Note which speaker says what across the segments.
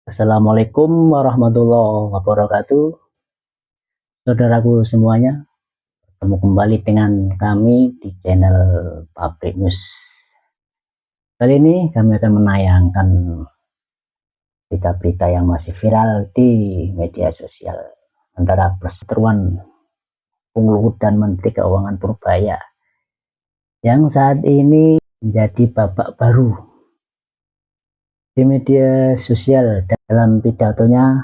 Speaker 1: Assalamualaikum warahmatullahi wabarakatuh. Saudaraku semuanya, bertemu kembali dengan kami di channel Pabrik News. Kali ini kami akan menayangkan berita-berita yang masih viral di media sosial antara perseteruan Bung Luhut dan Menteri Keuangan Purbaya yang saat ini menjadi babak baru di media sosial. Dalam pidatonya,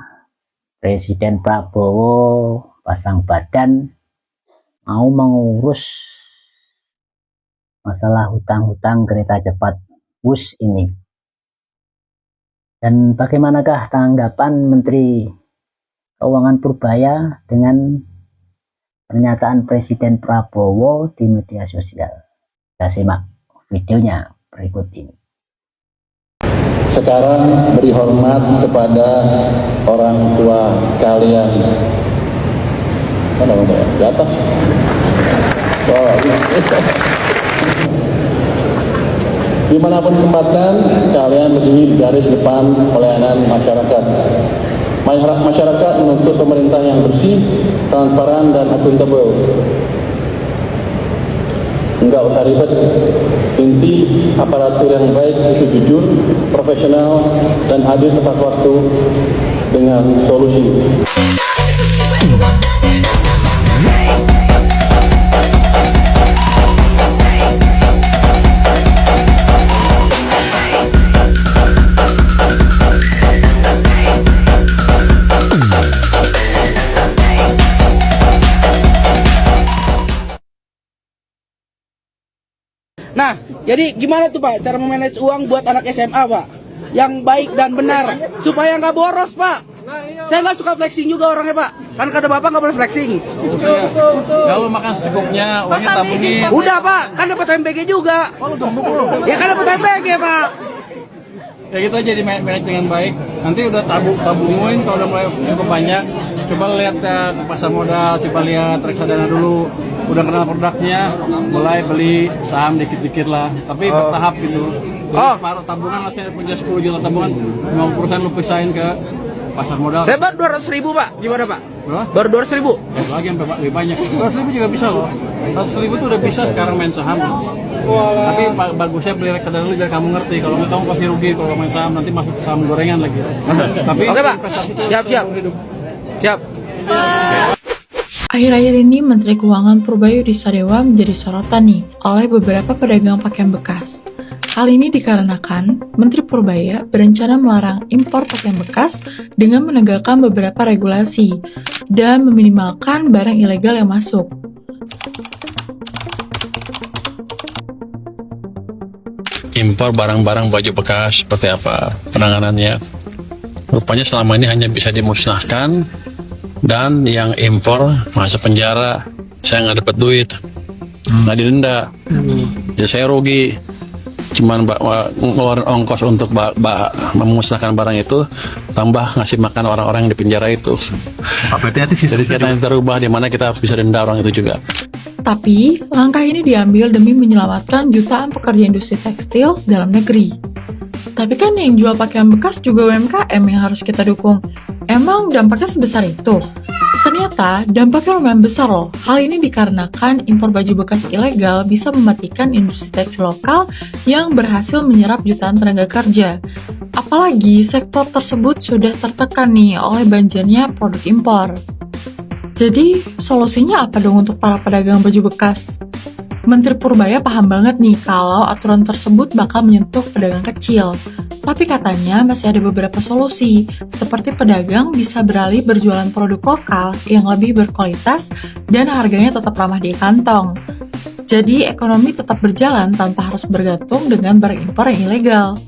Speaker 1: Presiden Prabowo pasang badan mau mengurus masalah hutang-hutang kereta cepat WUS ini. Dan bagaimanakah tanggapan Menteri Keuangan Purbaya dengan pernyataan Presiden Prabowo di media sosial? Kita simak videonya berikut ini.
Speaker 2: Sekarang beri hormat kepada orang tua kalian. Mana di atas? Oh, dimanapun tempatkan, kalian berdiri di garis depan pelayanan masyarakat. Masyarakat menuntut pemerintah yang bersih, transparan, dan akuntabel. Enggak usah ribet. Inti aparatur yang baik itu jujur, profesional, dan hadir tepat waktu dengan solusi.
Speaker 3: Nah, jadi gimana tuh Pak cara memanage uang buat anak SMA Pak? Yang baik dan benar, supaya nggak boros Pak. Saya nggak suka flexing juga orangnya Pak. Kan kata Bapak nggak boleh flexing.
Speaker 4: Kalau makan secukupnya, uangnya tabungin.
Speaker 3: Udah Pak, kan dapat MBG juga. Ya kan dapat MBG Pak.
Speaker 4: Ya gitu aja, di-manage dengan baik. Nanti udah tabungin, kalau udah mulai cukup banyak, coba lihat ke pasar modal, coba lihat reksadana dulu. Udah kenal produknya, mulai beli saham dikit-dikit lah. Tapi bertahap gitu. Paruh tabungan, masih punya 10 juta tabungan, 50% lu pisahin ke pasar modal.
Speaker 3: Saya baru 200.000 Pak, gimana Pak?
Speaker 4: Berapa?
Speaker 3: Baru 200.000.
Speaker 4: Ya lagi sampai lebih banyak. 200.000 juga bisa loh. 100.000 tuh udah bisa sekarang main saham. Tapi bagusnya beli reksadana dulu biar kamu ngerti. Kalau nggak kamu pasti rugi kalau main saham, nanti masuk saham gorengan lagi. Tapi
Speaker 3: Oke Pak, siap. Siap.
Speaker 5: Akhir-akhir ini Menteri Keuangan Purbaya Sadewa menjadi sorotan nih oleh beberapa pedagang pakaian bekas. Hal ini dikarenakan Menteri Purbaya berencana melarang impor pakaian bekas dengan menegakkan beberapa regulasi dan meminimalkan barang ilegal yang masuk.
Speaker 4: impor barang-barang baju bekas seperti apa penanganannya. Rupanya selama ini hanya bisa dimusnahkan, dan yang impor masuk penjara. Saya nggak dapat duit, nggak didenda, jadi saya rugi. Cuman ngeluarin ongkos untuk memusnahkan barang itu, tambah ngasih makan orang-orang yang di penjara itu. Jadi kita yang terubah, di mana kita harus bisa denda orang itu juga.
Speaker 5: Tapi, langkah ini diambil demi menyelamatkan jutaan pekerja industri tekstil dalam negeri. Tapi kan yang jual pakaian bekas juga UMKM yang harus kita dukung. Emang dampaknya sebesar itu? Ternyata dampaknya lumayan besar loh. Hal ini dikarenakan impor baju bekas ilegal bisa mematikan industri tekstil lokal yang berhasil menyerap jutaan tenaga kerja. Apalagi sektor tersebut sudah tertekan nih oleh banjirnya produk impor. Jadi, solusinya apa dong untuk para pedagang baju bekas? Menteri Purbaya paham banget nih kalau aturan tersebut bakal menyentuh pedagang kecil. Tapi katanya masih ada beberapa solusi, seperti pedagang bisa beralih berjualan produk lokal yang lebih berkualitas dan harganya tetap ramah di kantong. Jadi ekonomi tetap berjalan tanpa harus bergantung dengan barang impor yang ilegal.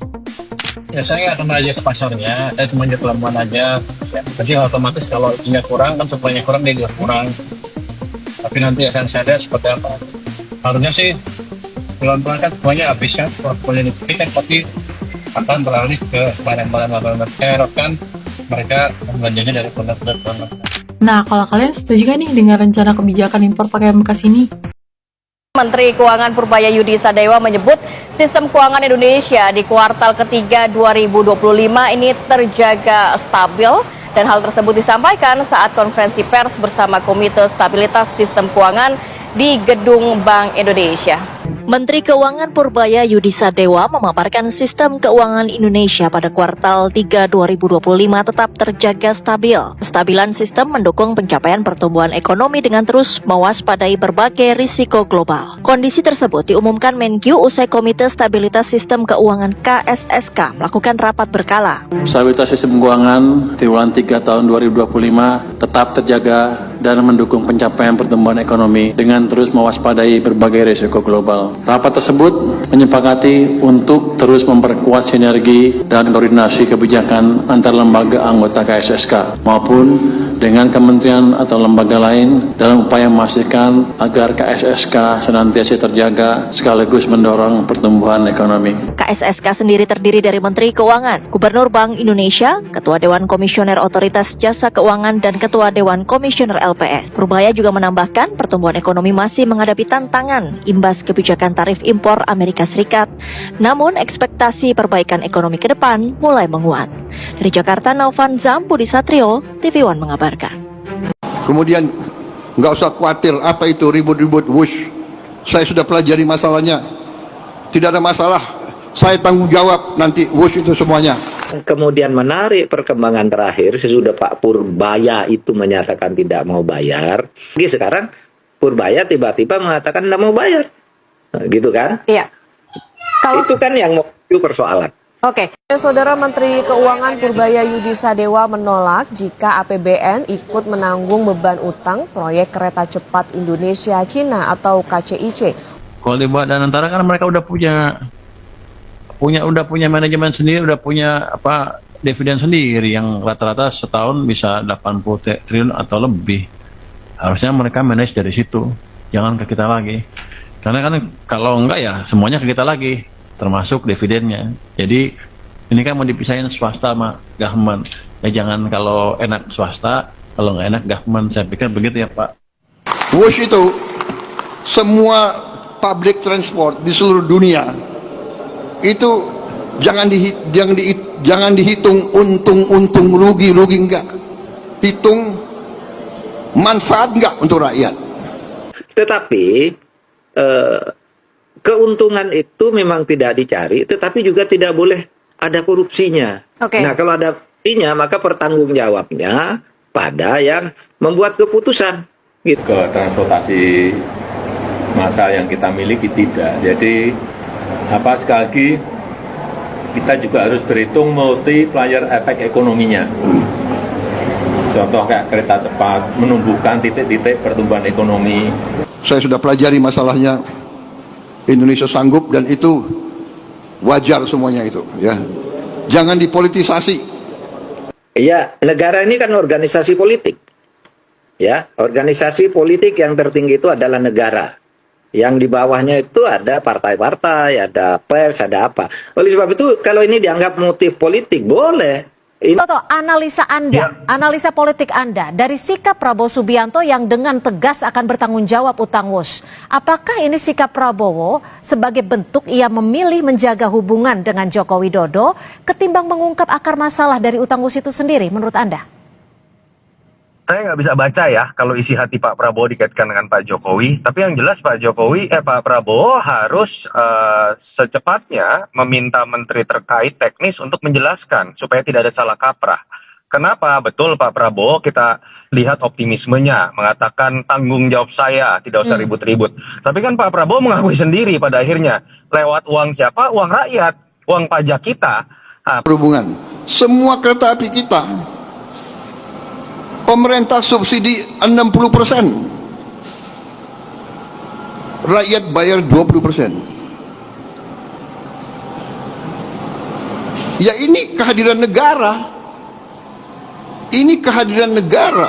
Speaker 4: Ya saya nggak akan aja ke pasarnya, saya cuma jual pelan aja. Ya, jadi otomatis kalau tinggal kurang, kan supply-nya kurang, dia juga kurang. Tapi nanti akan saya lihat seperti apa. Harusnya sih pelan-pelan kan semuanya habisnya, portfolio ini kan pasti akan beralih ke barang-barang alternatif. Saya harapkan mereka belanjanya dari produk-produk.
Speaker 5: Nah, kalau kalian setuju gak nih dengan rencana kebijakan impor pakaian bekas ini?
Speaker 6: Menteri Keuangan Purbayayudi Sadewa menyebut sistem keuangan Indonesia di kuartal ketiga 2025 ini terjaga stabil dan hal tersebut disampaikan saat konferensi pers bersama Komite Stabilitas Sistem Keuangan di Gedung Bank Indonesia.
Speaker 7: Menteri Keuangan Purbayayudi Sadewa memaparkan sistem keuangan Indonesia pada kuartal 3 2025 tetap terjaga stabil. Kestabilan sistem mendukung pencapaian pertumbuhan ekonomi dengan terus mewaspadai berbagai risiko global. Kondisi tersebut diumumkan Menkyu usai Komite Stabilitas Sistem Keuangan KSSK melakukan rapat berkala.
Speaker 2: Stabilitas sistem keuangan triwulan 3 tahun 2025 tetap terjaga dan mendukung pencapaian pertumbuhan ekonomi dengan terus mewaspadai berbagai risiko global. Rapat tersebut menyepakati untuk terus memperkuat sinergi dan koordinasi kebijakan antar lembaga anggota KSSK maupun dengan kementerian atau lembaga lain dalam upaya memastikan agar KSSK senantiasa terjaga sekaligus mendorong pertumbuhan ekonomi.
Speaker 7: KSSK sendiri terdiri dari Menteri Keuangan, Gubernur Bank Indonesia, Ketua Dewan Komisioner Otoritas Jasa Keuangan, dan Ketua Dewan Komisioner LPS. Purbaya juga menambahkan pertumbuhan ekonomi masih menghadapi tantangan imbas kebijakan tarif impor Amerika Serikat. Namun ekspektasi perbaikan ekonomi ke depan mulai menguat. Dari Jakarta, Novanza Budi Satrio, TV One mengabarkan.
Speaker 8: Kemudian nggak usah khawatir apa itu ribut-ribut wush. Saya sudah pelajari masalahnya. Tidak ada masalah. Saya tanggung jawab nanti wush itu semuanya.
Speaker 9: Kemudian menarik perkembangan terakhir sesudah Pak Purbaya itu menyatakan tidak mau bayar. Sekarang Purbaya tiba-tiba mengatakan tidak mau bayar. Gitu kan?
Speaker 6: Iya.
Speaker 9: Itu kan yang mau persoalan.
Speaker 6: Oke.
Speaker 10: Saudara Menteri Keuangan Purbayayudi Sadewa menolak jika APBN ikut menanggung beban utang proyek kereta cepat Indonesia-Cina atau KCIC.
Speaker 4: Kalau dibuat dan antara kan mereka udah punya manajemen sendiri, udah punya dividen sendiri yang rata-rata setahun bisa 80 triliun atau lebih. Harusnya mereka manage dari situ, jangan ke kita lagi. Karena kan kalau enggak ya semuanya ke kita lagi, termasuk dividennya. Jadi ini kan mau dipisahin swasta sama government. Ya jangan kalau enak swasta, kalau nggak enak government. Saya pikir begitu ya Pak.
Speaker 8: Wush itu semua public transport di seluruh dunia itu jangan dihitung untung rugi enggak. Hitung manfaat enggak untuk rakyat.
Speaker 9: Tetapi keuntungan itu memang tidak dicari, tetapi juga tidak boleh ada korupsinya.
Speaker 6: Oke.
Speaker 9: Nah, kalau ada korupsinya, maka pertanggungjawabnya pada yang membuat keputusan. Gitu.
Speaker 11: Ke transportasi massal yang kita miliki tidak. Jadi sekali lagi kita juga harus berhitung multiplier efek ekonominya. Contoh kayak kereta cepat menumbuhkan titik-titik pertumbuhan ekonomi.
Speaker 8: Saya sudah pelajari masalahnya. Indonesia sanggup dan itu wajar semuanya itu ya. Jangan dipolitisasi.
Speaker 9: Iya, negara ini kan organisasi politik. Ya, organisasi politik yang tertinggi itu adalah negara. Yang di bawahnya itu ada partai-partai, ada pers, ada apa. Oleh sebab itu kalau ini dianggap motif politik boleh.
Speaker 10: Toto, analisa Anda, analisa politik Anda dari sikap Prabowo Subianto yang dengan tegas akan bertanggung jawab utang WUS. Apakah ini sikap Prabowo sebagai bentuk ia memilih menjaga hubungan dengan Joko Widodo ketimbang mengungkap akar masalah dari utang WUS itu sendiri menurut Anda?
Speaker 12: Saya nggak bisa baca ya kalau isi hati Pak Prabowo dikaitkan dengan Pak Jokowi. Tapi yang jelas Pak Prabowo harus secepatnya meminta menteri terkait teknis untuk menjelaskan supaya tidak ada salah kaprah. Kenapa? Betul Pak Prabowo kita lihat optimismenya, mengatakan tanggung jawab saya, tidak usah ribut-ribut. Tapi kan Pak Prabowo mengakui sendiri pada akhirnya lewat uang siapa? Uang rakyat, uang pajak kita.
Speaker 8: Perhubungan, semua kereta api kita pemerintah subsidi 60%. Rakyat bayar 20%. Ya ini kehadiran negara. Ini kehadiran negara.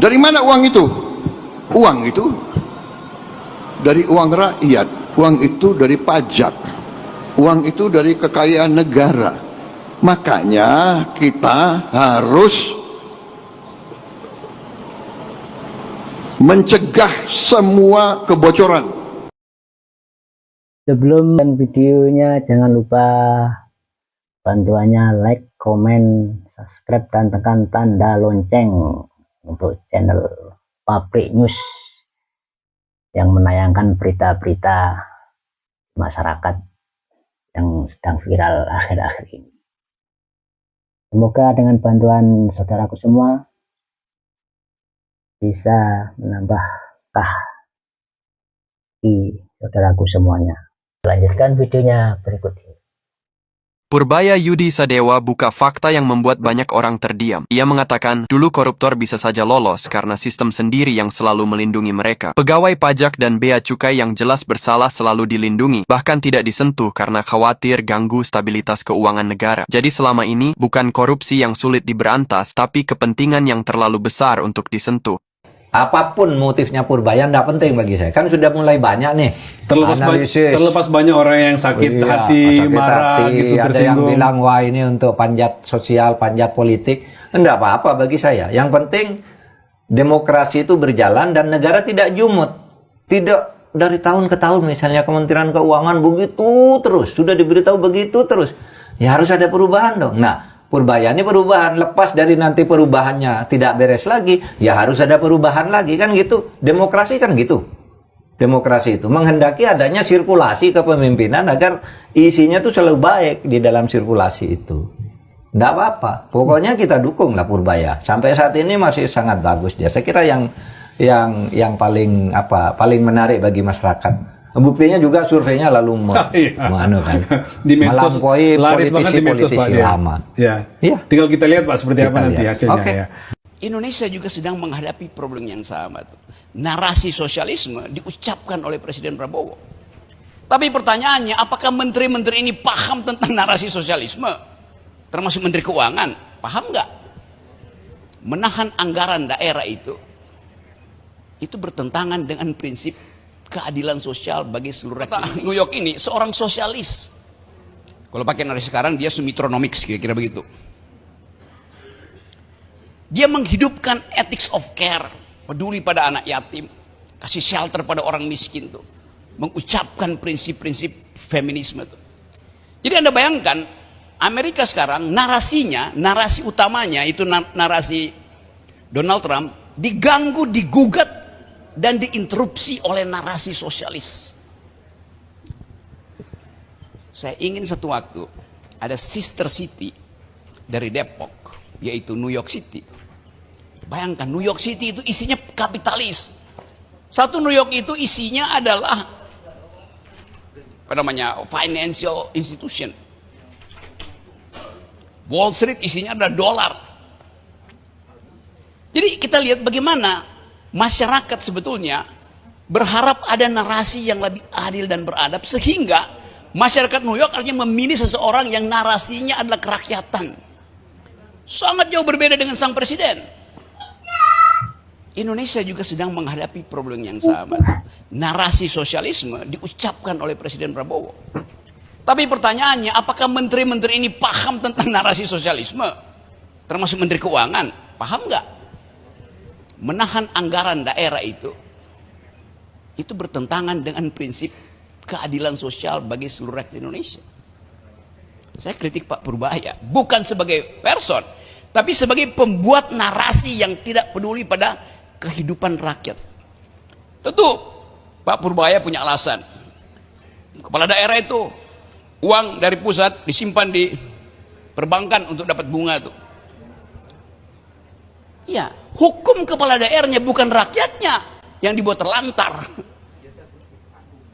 Speaker 8: Dari mana uang itu? Uang itu dari uang rakyat. Uang itu dari pajak. Uang itu dari kekayaan negara. Makanya kita harus mencegah semua kebocoran.
Speaker 1: Sebelum videonya jangan lupa bantuannya like, komen, subscribe, dan tekan tanda lonceng untuk channel Pabrik News yang menayangkan berita-berita masyarakat yang sedang viral akhir-akhir ini. Semoga dengan bantuan saudaraku semua bisa menambah di saudaraku semuanya. Lanjutkan videonya berikut ini.
Speaker 13: Purbaya Yudi Sadewa buka fakta yang membuat banyak orang terdiam. Ia mengatakan, dulu koruptor bisa saja lolos karena sistem sendiri yang selalu melindungi mereka. Pegawai pajak dan bea cukai yang jelas bersalah selalu dilindungi, bahkan tidak disentuh karena khawatir ganggu stabilitas keuangan negara. Jadi selama ini, bukan korupsi yang sulit diberantas, tapi kepentingan yang terlalu besar untuk disentuh.
Speaker 9: Apapun motifnya Purbaya tidak penting bagi saya. Kan sudah mulai banyak nih
Speaker 4: Terlepas banyak orang yang sakit hati, marah, gitu,
Speaker 9: ada yang bilang wah ini untuk panjat sosial, panjat politik. Enggak apa-apa bagi saya. Yang penting demokrasi itu berjalan dan negara tidak jumut. Tidak dari tahun ke tahun, misalnya Kementerian Keuangan begitu terus, sudah diberitahu begitu terus. Ya harus ada perubahan dong. Nah, Purbaya ini perubahan, lepas dari nanti perubahannya tidak beres lagi, ya harus ada perubahan lagi, kan gitu. Demokrasi kan gitu. Demokrasi itu menghendaki adanya sirkulasi kepemimpinan agar isinya tuh selalu baik di dalam sirkulasi itu. Nggak apa-apa, pokoknya kita dukung lah Purbaya. Sampai saat ini masih sangat bagus dia. Saya kira yang paling menarik bagi masyarakat. Buktinya juga surveinya lalu melampaui politisi lama.
Speaker 4: Ya. Tinggal kita lihat Pak seperti apa nanti hasilnya.
Speaker 3: Ya. Indonesia juga sedang menghadapi problem yang sama tuh. Narasi sosialisme diucapkan oleh Presiden Prabowo. Tapi pertanyaannya, apakah menteri-menteri ini paham tentang narasi sosialisme? Termasuk Menteri Keuangan, paham nggak? Menahan anggaran daerah itu bertentangan dengan prinsip keadilan sosial bagi seluruh rakyat. New York ini seorang sosialis. Kalau pakai narasi sekarang dia sumitronomics, kira-kira begitu. Dia menghidupkan ethics of care, peduli pada anak yatim, kasih shelter pada orang miskin tuh, mengucapkan prinsip-prinsip feminisme tuh. Jadi Anda bayangkan Amerika sekarang narasi utamanya itu narasi Donald Trump diganggu, digugat dan diinterupsi oleh narasi sosialis. Saya ingin satu waktu ada sister city dari Depok, yaitu New York City. Bayangkan New York City itu isinya kapitalis. Satu New York itu isinya adalah financial institution. Wall Street isinya adalah dolar. Jadi kita lihat bagaimana masyarakat sebetulnya berharap ada narasi yang lebih adil dan beradab, sehingga masyarakat New York akhirnya memilih seseorang yang narasinya adalah kerakyatan. Sangat jauh berbeda dengan sang presiden. Indonesia juga sedang menghadapi problem yang sama. Narasi sosialisme diucapkan oleh Presiden Prabowo. Tapi pertanyaannya, apakah menteri-menteri ini paham tentang narasi sosialisme? Termasuk Menteri Keuangan, paham nggak? Menahan anggaran daerah itu bertentangan dengan prinsip keadilan sosial bagi seluruh rakyat Indonesia. Saya kritik Pak Purbaya, bukan sebagai person, tapi sebagai pembuat narasi yang tidak peduli pada kehidupan rakyat. Tentu Pak Purbaya punya alasan. Kepala daerah itu uang dari pusat disimpan di perbankan untuk dapat bunga itu. Ya, hukum kepala daerahnya bukan rakyatnya yang dibuat terlantar.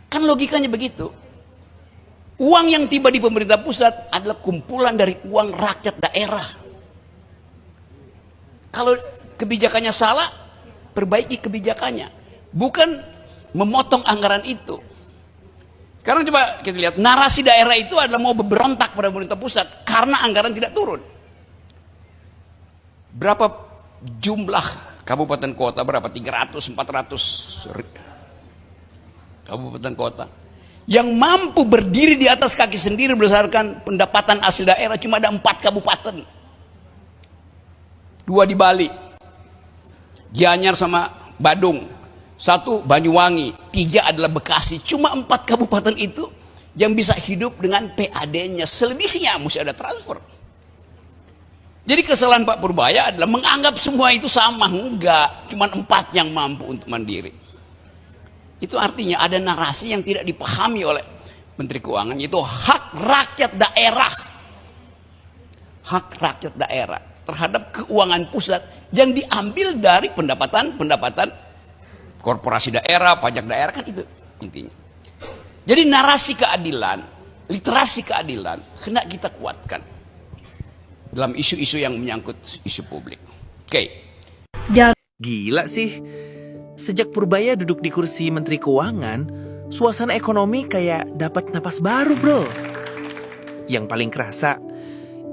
Speaker 3: Kan logikanya begitu. Uang yang tiba di pemerintah pusat adalah kumpulan dari uang rakyat daerah. Kalau kebijakannya salah, perbaiki kebijakannya. Bukan memotong anggaran itu. Sekarang coba kita lihat, narasi daerah itu adalah mau berontak pada pemerintah pusat karena anggaran tidak turun. Berapa jumlah kabupaten kota, berapa? 300, 400 kabupaten kota yang mampu berdiri di atas kaki sendiri berdasarkan pendapatan asli daerah, cuma ada 4 kabupaten. 2 di Bali, Gianyar sama Badung, 1 Banyuwangi, 3 adalah Bekasi. Cuma 4 kabupaten itu yang bisa hidup dengan PAD-nya. Selebihnya mesti ada transfer. Jadi kesalahan Pak Purbaya adalah menganggap semua itu sama. Enggak, cuma 4 yang mampu untuk mandiri. Itu artinya ada narasi yang tidak dipahami oleh Menteri Keuangan, yaitu hak rakyat daerah. Hak rakyat daerah terhadap keuangan pusat yang diambil dari pendapatan korporasi daerah, pajak daerah, kan itu intinya. Jadi narasi keadilan, literasi keadilan hendak kita kuatkan dalam isu-isu yang menyangkut isu publik. Oke.
Speaker 14: Gila sih. Sejak Purbaya duduk di kursi Menteri Keuangan, suasana ekonomi kayak dapat napas baru, bro. Yang paling kerasa,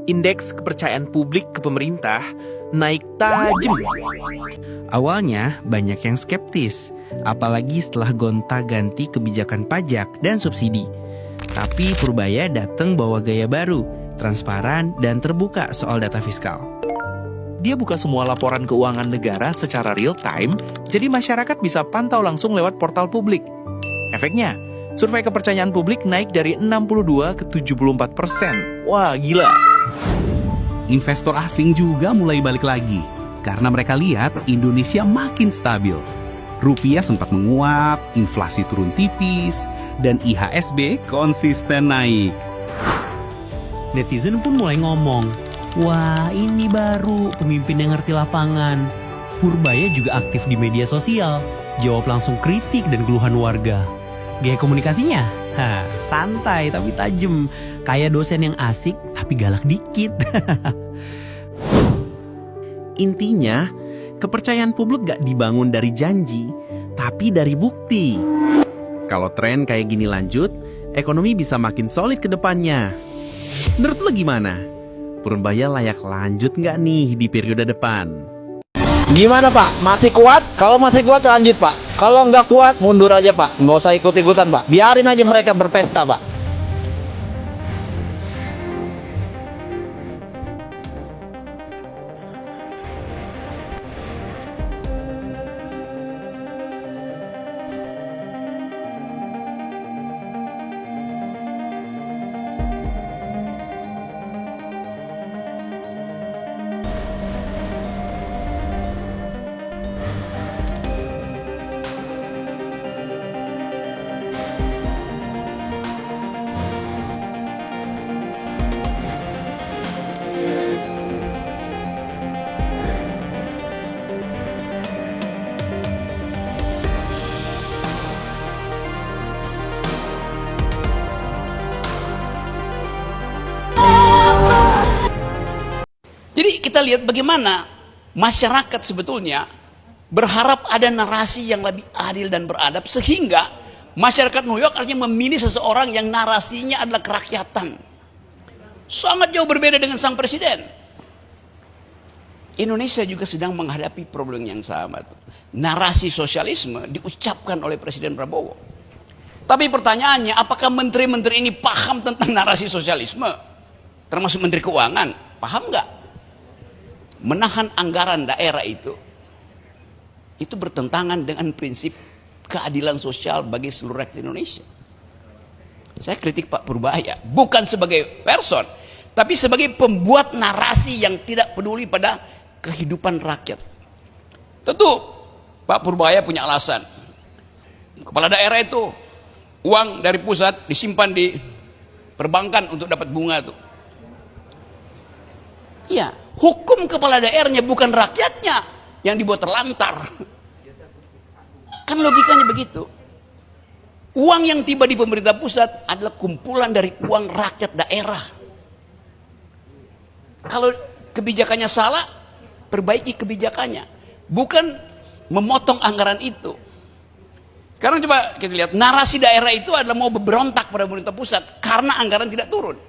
Speaker 14: indeks kepercayaan publik ke pemerintah naik tajam.
Speaker 15: Awalnya banyak yang skeptis, apalagi setelah gonta-ganti kebijakan pajak dan subsidi. Tapi Purbaya datang bawa gaya baru, transparan dan terbuka soal data fiskal.
Speaker 14: Dia buka semua laporan keuangan negara secara real time, jadi masyarakat bisa pantau langsung lewat portal publik. Efeknya, survei kepercayaan publik naik dari 62 ke 74%. Wah, gila.
Speaker 15: Investor asing juga mulai balik lagi, karena mereka lihat Indonesia makin stabil. Rupiah sempat menguat, inflasi turun tipis, dan IHSG konsisten naik. Netizen pun mulai ngomong, wah ini baru pemimpin yang ngerti lapangan. Purbaya juga aktif di media sosial, jawab langsung kritik dan keluhan warga. Gaya komunikasinya, santai tapi tajam, kayak dosen yang asik tapi galak dikit. Intinya, kepercayaan publik gak dibangun dari janji, tapi dari bukti. Kalau tren kayak gini lanjut, ekonomi bisa makin solid ke depannya. Menurut lo gimana? Purbaya layak lanjut nggak nih di periode depan?
Speaker 16: Gimana Pak? Masih kuat? Kalau masih kuat lanjut Pak. Kalau nggak kuat mundur aja Pak. Nggak usah ikut-ikutan Pak. Biarin aja mereka berpesta Pak.
Speaker 3: Jadi kita lihat bagaimana masyarakat sebetulnya berharap ada narasi yang lebih adil dan beradab, sehingga masyarakat New York akhirnya memilih seseorang yang narasinya adalah kerakyatan. Sangat jauh berbeda dengan sang presiden. Indonesia juga sedang menghadapi problem yang sama. Narasi sosialisme diucapkan oleh Presiden Prabowo. Tapi pertanyaannya, apakah menteri-menteri ini paham tentang narasi sosialisme? Termasuk Menteri Keuangan, paham nggak? Menahan anggaran daerah itu bertentangan dengan prinsip keadilan sosial bagi seluruh rakyat Indonesia. Saya kritik Pak Purbaya, bukan sebagai person, tapi sebagai pembuat narasi yang tidak peduli pada kehidupan rakyat. Tentu Pak Purbaya punya alasan. Kepala daerah itu uang dari pusat disimpan di perbankan untuk dapat bunga tuh. Iya, hukum kepala daerahnya bukan rakyatnya yang dibuat terlantar. Kan logikanya begitu. Uang yang tiba di pemerintah pusat adalah kumpulan dari uang rakyat daerah. Kalau kebijakannya salah, perbaiki kebijakannya. Bukan memotong anggaran itu. Sekarang coba kita lihat, narasi daerah itu adalah mau berontak pada pemerintah pusat karena anggaran tidak turun.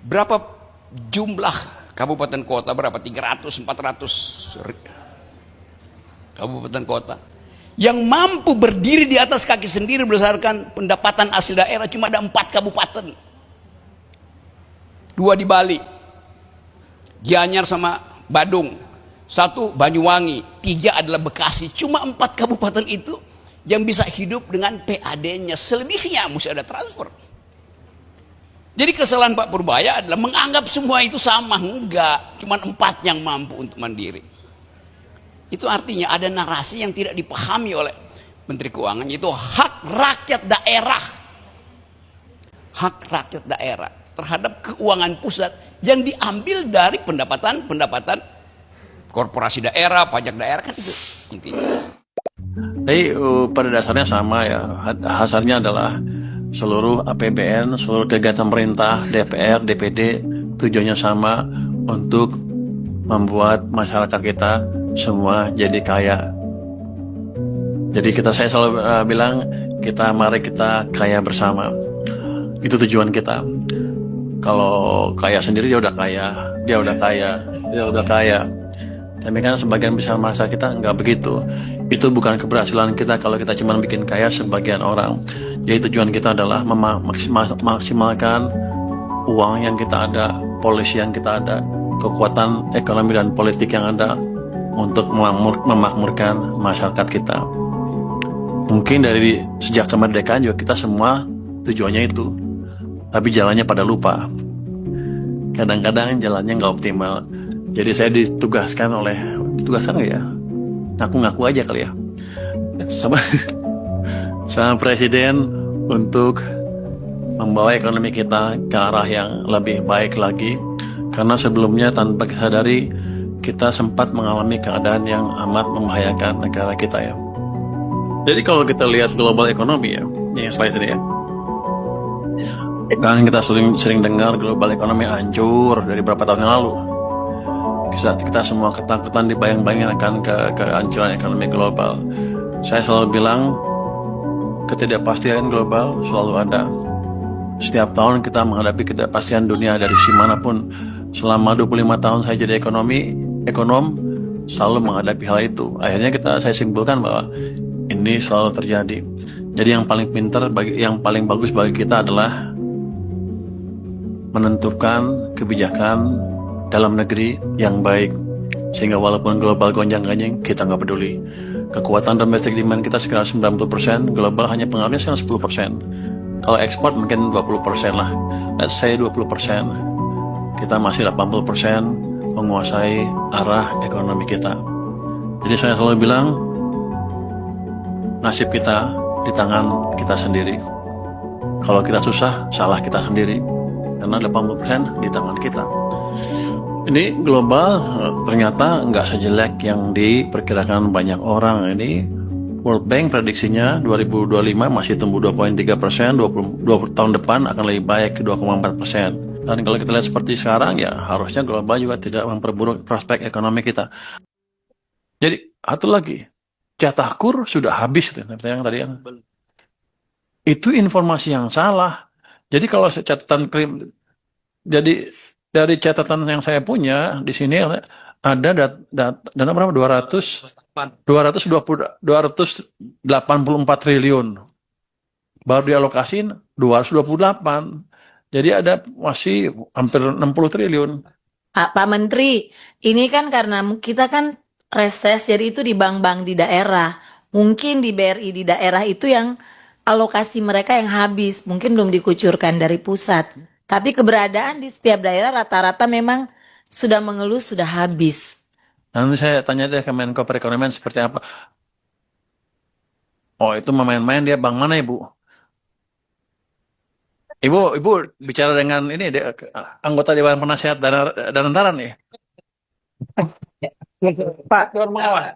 Speaker 3: Berapa jumlah kabupaten kota, berapa? 300, 400 kabupaten kota yang mampu berdiri di atas kaki sendiri berdasarkan pendapatan asli daerah, cuma ada 4 kabupaten. 2 di Bali, Gianyar sama Badung, 1 Banyuwangi, 3 adalah Bekasi. Cuma 4 kabupaten itu yang bisa hidup dengan PAD-nya. Selebihnya mesti ada transfer. Jadi kesalahan Pak Purbaya adalah menganggap semua itu sama. Enggak, cuma 4 yang mampu untuk mandiri. Itu artinya ada narasi yang tidak dipahami oleh Menteri Keuangan, yaitu hak rakyat daerah. Hak rakyat daerah terhadap keuangan pusat yang diambil dari pendapatan korporasi daerah, pajak daerah, kan itu intinya.
Speaker 4: Jadi pada dasarnya sama ya, hasilnya adalah seluruh APBN, seluruh kegiatan pemerintah, DPR, DPD tujuannya sama untuk membuat masyarakat kita semua jadi kaya. Jadi saya selalu bilang mari kita kaya bersama. Itu tujuan kita. Kalau kaya sendiri dia udah kaya. Tapi kan sebagian besar masyarakat kita nggak begitu. Itu bukan keberhasilan kita kalau kita cuma bikin kaya sebagian orang. Jadi tujuan kita adalah memaksimalkan uang yang kita ada, polisi yang kita ada, kekuatan ekonomi dan politik yang ada untuk memakmurkan masyarakat kita. Mungkin dari sejak kemerdekaan juga kita semua tujuannya itu. Tapi jalannya pada lupa. Kadang-kadang jalannya nggak optimal. Jadi saya ditugaskan nggak ya? Ngaku-ngaku aja kali ya. Sama Presiden untuk membawa ekonomi kita ke arah yang lebih baik lagi. Karena sebelumnya tanpa disadari kita sempat mengalami keadaan yang amat membahayakan negara kita ya. Jadi kalau kita lihat global ekonomi ya, ini slide ini ya. Kan kita sering dengar global ekonomi hancur dari berapa tahun yang lalu. Kita semua ketakutan dibayang-bayangin akan kehancuran ekonomi global. Saya selalu bilang ketidakpastian global selalu ada. Setiap tahun kita menghadapi ketidakpastian dunia dari sisi manapun. Selama 25 tahun saya jadi ekonom selalu menghadapi hal itu. Akhirnya saya simpulkan bahwa ini selalu terjadi. Jadi yang paling yang paling bagus bagi kita adalah menentukan kebijakan dalam negeri yang baik, sehingga walaupun global gonjang-ganjing kita nggak peduli. Kekuatan domestic demand kita sekitar 90%, global hanya pengaruhnya sekitar 10%. Kalau ekspor mungkin 20% lah, let's say 20%. Kita masih 80% menguasai arah ekonomi kita. Jadi saya selalu bilang nasib kita di tangan kita sendiri. Kalau kita susah, salah kita sendiri. Karena 80% di tangan kita. Ini global ternyata nggak sejelek yang diperkirakan banyak orang. Ini World Bank prediksinya 2025 masih tumbuh 2,3%, 20 tahun depan akan lebih baik ke 2,4%. Dan kalau kita lihat seperti sekarang ya harusnya global juga tidak memperburuk prospek ekonomi kita. Jadi satu lagi, jatah kur sudah habis yang tadi kan. Itu informasi yang salah. Jadi kalau dari catatan yang saya punya di sini ada dana berapa? 284 triliun. Baru dialokasin 228. Jadi ada masih hampir 60 triliun.
Speaker 17: Pak Menteri, ini kan karena kita kan reses, jadi itu di bank-bank di daerah. Mungkin di BRI di daerah itu yang alokasi mereka yang habis, mungkin belum dikucurkan dari pusat. Tapi keberadaan di setiap daerah rata-rata memang sudah mengeluh, sudah habis.
Speaker 4: Nanti saya tanya deh ke Menko Perekonomian seperti apa. Oh itu main-main dia bank mana Ibu? Ibu bicara dengan ini anggota Dewan Penasihat dan Antara nih.
Speaker 18: Pak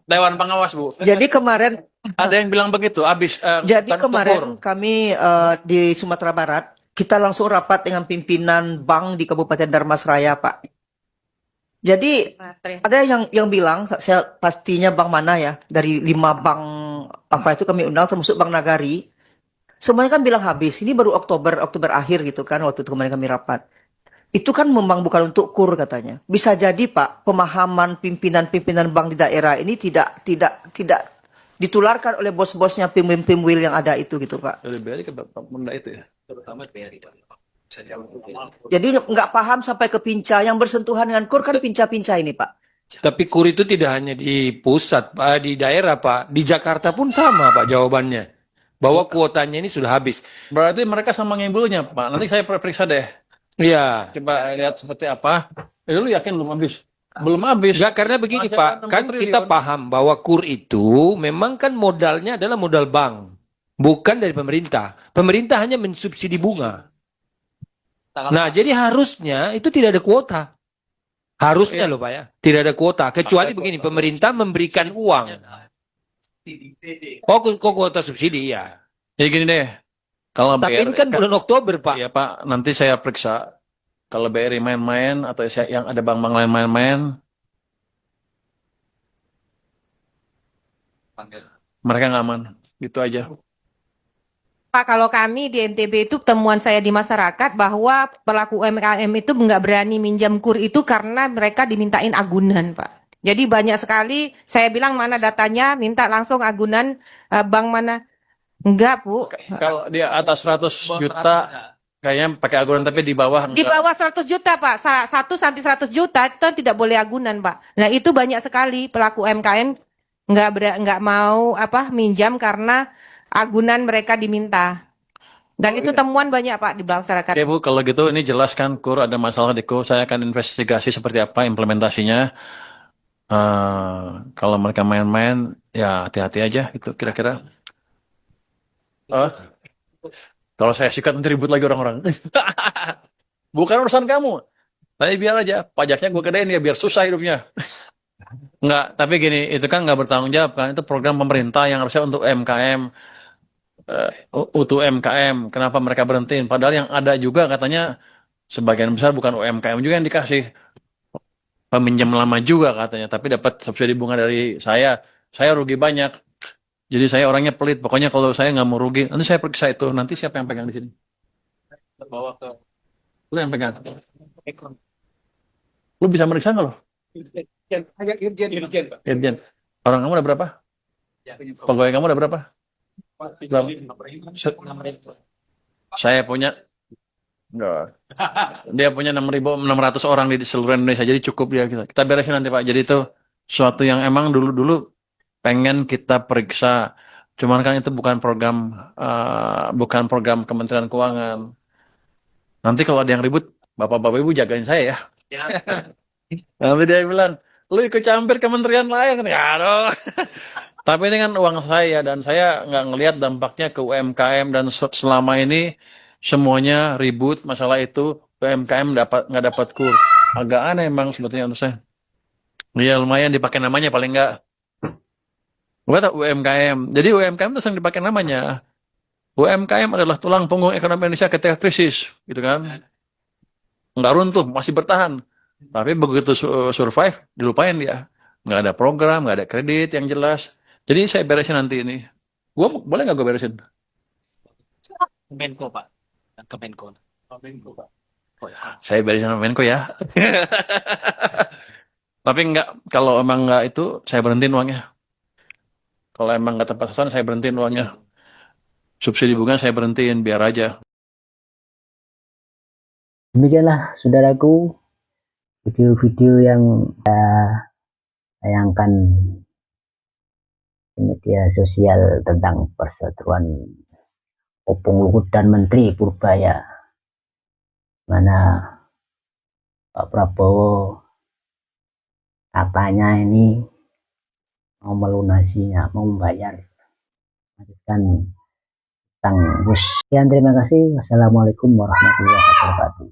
Speaker 4: Dewan Pengawas Bu.
Speaker 18: Jadi kemarin
Speaker 4: ada yang bilang begitu habis.
Speaker 18: Jadi kemarin kami di Sumatera Barat kita langsung rapat dengan pimpinan bank di Kabupaten Darmasraya Pak. Jadi ada yang bilang saya pastinya bank mana ya dari 5 bank apa itu kami undang termasuk Bank Nagari. Semuanya kan bilang habis. Ini baru Oktober akhir gitu kan waktu itu kemarin kami rapat. Itu kan memang bukan untuk kur katanya. Bisa jadi Pak, pemahaman pimpinan bank di daerah ini tidak ditularkan oleh bos-bosnya pimwil yang ada itu gitu Pak.
Speaker 4: Dari BRI ke benda itu ya, terutama BRI.
Speaker 18: Jadi nggak paham sampai ke pinca yang bersentuhan dengan kur kan pinca-pinca ini Pak.
Speaker 19: Tapi KUR itu tidak hanya di pusat, Pak, di daerah, Pak. Di Jakarta pun sama, Pak, jawabannya. Bahwa kuotanya ini sudah habis.
Speaker 4: Berarti mereka sama ngibulnya, Pak. Nanti saya periksa deh.
Speaker 19: Iya.
Speaker 4: Coba lihat seperti apa. Lu yakin belum habis? Belum habis.
Speaker 19: Enggak, karena begini,
Speaker 4: Masih
Speaker 19: Pak.
Speaker 4: ada 60
Speaker 19: Kan kita
Speaker 4: triliun.
Speaker 19: paham bahwa KUR itu memang kan modalnya adalah modal bank. Bukan dari pemerintah. Pemerintah hanya mensubsidi bunga. Nah, jadi harusnya itu tidak ada kuota. Harusnya loh, Pak ya. Tidak ada kuota. Kecuali begini, pemerintah memberikan uang. Oh, kuota subsidi, ya.
Speaker 4: Ya gini deh. Kalau
Speaker 19: Tapi ini kan bulan Oktober, Pak.
Speaker 4: Iya, Pak. Nanti saya periksa. Kalau BRI main-main atau yang ada bank-bank lain main-main, mereka nggak aman. Gitu aja.
Speaker 20: Pak, kalau kami di NTB itu temuan saya di masyarakat bahwa pelaku UMKM itu nggak berani minjam KUR itu karena mereka dimintain agunan, Pak. Jadi banyak sekali, saya bilang mana datanya, minta langsung agunan bank mana. Enggak, Bu.
Speaker 4: Kalau dia atas 100 juta, kayaknya pakai agunan, tapi di bawah
Speaker 20: Di
Speaker 4: enggak.
Speaker 20: bawah 100 juta, Pak. 1 sampai 100 juta itu kan tidak boleh agunan, Pak. Nah, itu banyak sekali pelaku UMKM nggak mau minjam karena agunan mereka diminta. Dan itu temuan banyak, Pak, di masyarakat.
Speaker 4: Oke, Bu, kalau gitu ini jelas kan KUR ada masalah di KUR. Saya akan investigasi seperti apa implementasinya. Kalau mereka main-main, ya hati-hati aja itu kira-kira. Kalau saya sikat nanti ribut lagi orang-orang. Bukan urusan kamu. Tapi biar aja, pajaknya gue gedein ya biar susah hidupnya. Enggak, tapi gini, itu kan nggak bertanggung jawab kan. Itu program pemerintah yang harusnya untuk UMKM. Untuk UMKM, kenapa mereka berhentiin? Padahal yang ada juga katanya sebagian besar bukan UMKM juga yang dikasih. Peminjam lama juga katanya, tapi dapat subsidi bunga dari saya. Saya rugi banyak. Jadi saya orangnya pelit. Pokoknya kalau saya nggak mau rugi, nanti saya periksa itu. Nanti siapa yang pegang di sini? Bawa ke. Lu yang pegang. Lu bisa meriksa nggak lo? Irjen. Orang kamu ada berapa? Pegawai kamu ada berapa? Saya punya. Enggak. Dia punya 6.600 orang di seluruh Indonesia, jadi cukup dia kita beresin nanti Pak. Jadi itu suatu yang emang dulu pengen kita periksa. Cuman kan itu bukan program Kementerian Keuangan. Nanti kalau ada yang ribut, bapak-bapak ibu jagain saya ya. Nanti dia bilang, lu ikut campur kementerian lain. Aduh. Tapi ini kan uang saya dan saya nggak ngelihat dampaknya ke UMKM dan selama ini semuanya ribut masalah itu UMKM nggak dapat KUR. Agak aneh emang sebetulnya untuk saya. Ya lumayan dipakai namanya paling nggak. Buat UMKM. Jadi UMKM itu sering dipakai namanya. UMKM adalah tulang punggung ekonomi Indonesia ketika krisis, gitu kan? Nggak runtuh, masih bertahan. Tapi begitu survive, dilupain dia. Nggak ada program, nggak ada kredit yang jelas. Jadi saya beresin nanti ini. Boleh nggak gue beresin?
Speaker 16: Menko, Pak. Ke Menko. Menko, Pak.
Speaker 4: Saya beresin sama Menko ya. Tapi nggak, kalau emang nggak itu, saya berhentiin uangnya. Kalau emang nggak tepat sasaran, saya berhentiin uangnya. Subsidi bunga saya berhentiin, biar aja.
Speaker 1: Demikianlah saudaraku video-video yang saya tayangkan di media sosial tentang perseteruan Opung Luhut dan Menteri Purbaya, mana Pak Prabowo katanya ini mau melunasinya, mau membayar utang bus. Sekian, terima kasih. Wassalamualaikum warahmatullahi wabarakatuh.